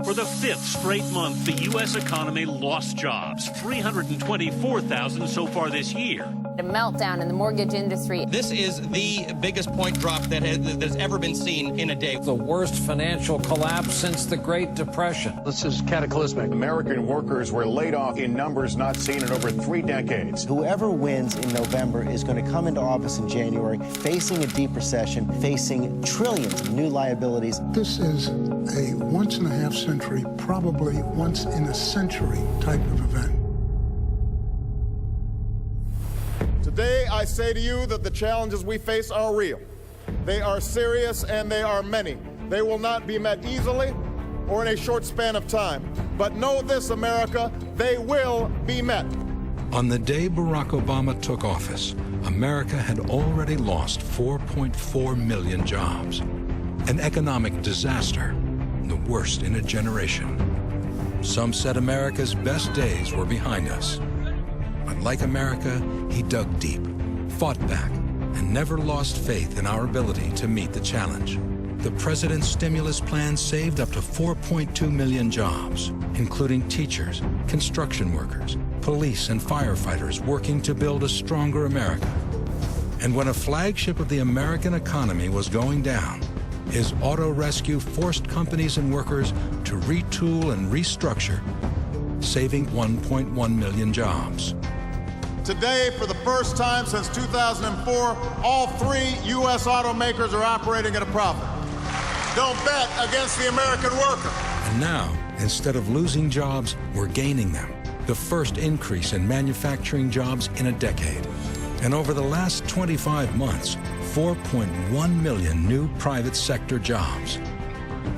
For the fifth straight month, the U.S. economy lost jobs, 324,000 so far this year. A meltdown in the mortgage industry. This is the biggest point drop that has ever been seen in a day. The worst financial collapse since the Great Depression. This is cataclysmic. American workers were laid off in numbers not seen in over 3 decades. Whoever wins in November is going to come into office in January facing a deep recession, facing trillions of new liabilities. This is a once-in-a-half-century, probably once-in-a-century type of event. Today, I say to you that the challenges we face are real. They are serious and they are many. They will not be met easily or in a short span of time. But know this, America, they will be met. On the day Barack Obama took office, America had already lost 4.4 million jobs. An economic disaster, the worst in a generation. Some said America's best days were behind us. But like America, he dug deep, fought back, and never lost faith in our ability to meet the challenge. The president's stimulus plan saved up to 4.2 million jobs, including teachers, construction workers, police and firefighters working to build a stronger America. And when a flagship of the American economy was going down, his auto rescue forced companies and workers to retool and restructure, saving 1.1 million jobs. Today, for the first time since 2004, all 3 U.S. automakers are operating at a profit. Don't bet against the American worker. And now, instead of losing jobs, we're gaining them. The first increase in manufacturing jobs in a decade. And over the last 25 months, 4.1 million new private sector jobs.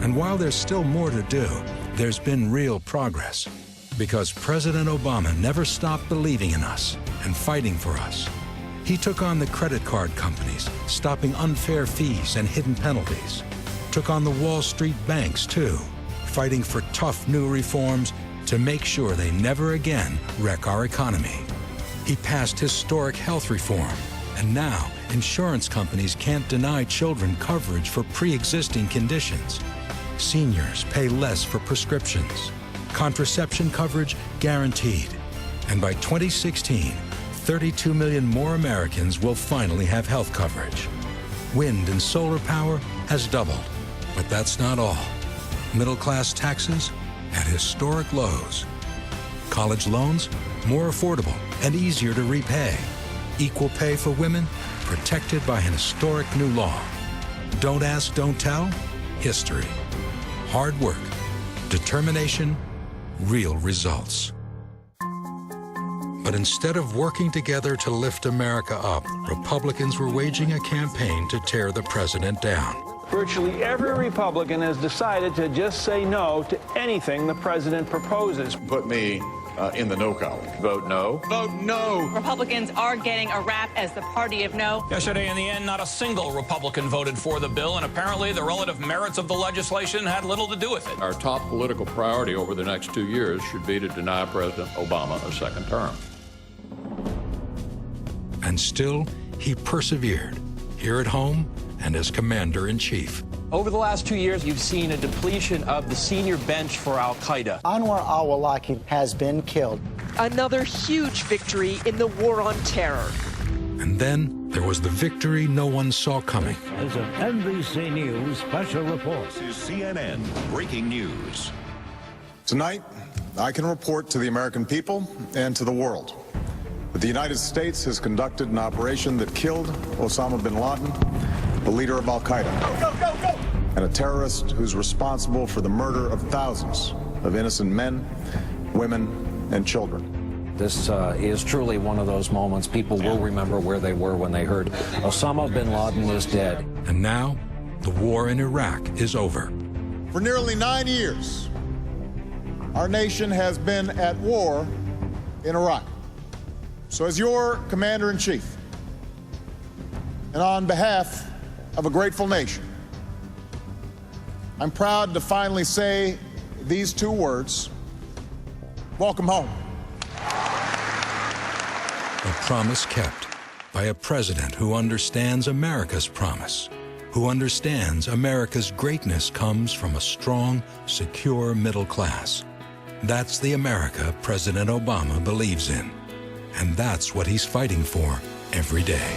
And while there's still more to do, there's been real progress. Because President Obama never stopped believing in us and fighting for us. He took on the credit card companies, stopping unfair fees and hidden penalties. Took on the Wall Street banks, too, fighting for tough new reforms to make sure they never again wreck our economy. He passed historic health reform, and now insurance companies can't deny children coverage for pre-existing conditions. Seniors pay less for prescriptions. Contraception coverage guaranteed. And by 2016, 32 million more Americans will finally have health coverage. Wind and solar power has doubled, but that's not all. Middle-class taxes at historic lows. College loans more affordable and easier to repay. Equal pay for women protected by an historic new law. Don't ask, don't tell. History. Hard work. Determination. Real results. But instead of working together to lift America up, Republicans were waging a campaign to tear the president down. Virtually every Republican has decided to just say no to anything the president proposes. Put me in the no column. Vote no. Vote no. Republicans are getting a rap as the party of no. Yesterday, in the end, not a single Republican voted for the bill, and apparently the relative merits of the legislation had little to do with it. Our top political priority over the next 2 years should be to deny President Obama a second term. And still, he persevered, here at home and as commander-in-chief. Over the last 2 years, you've seen a depletion of the senior bench for al-Qaeda. Anwar al-Awlaki has been killed. Another huge victory in the war on terror. And then there was the victory no one saw coming. As an NBC News special report. This is CNN Breaking News. Tonight, I can report to the American people and to the world that the United States has conducted an operation that killed Osama bin Laden, the leader of al-Qaeda, and a terrorist who's responsible for the murder of thousands of innocent men, women, and children. This is truly one of those moments people will remember where they were when they heard Osama bin Laden is dead. And now, the war in Iraq is over. For nearly 9 years, our nation has been at war in Iraq. So as your commander-in-chief, and on behalf of a grateful nation, I'm proud to finally say these 2 words: welcome home. A promise kept by a president who understands America's promise who understands America's greatness comes from a strong, secure middle class. That's the America President Obama believes in. And that's what he's fighting for every day.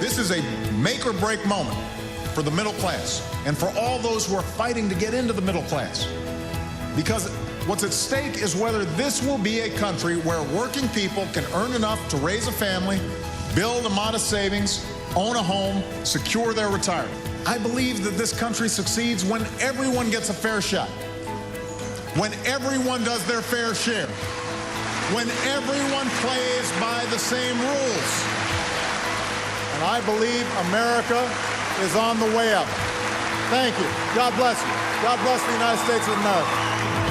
This is a make-or-break moment for the middle class and for all those who are fighting to get into the middle class. Because what's at stake is whether this will be a country where working people can earn enough to raise a family, build a modest savings, own a home, secure their retirement. I believe that this country succeeds when everyone gets a fair shot, when everyone does their fair share, when everyone plays by the same rules. And I believe America is on the way up. Thank you. God bless you. God bless the United States of America.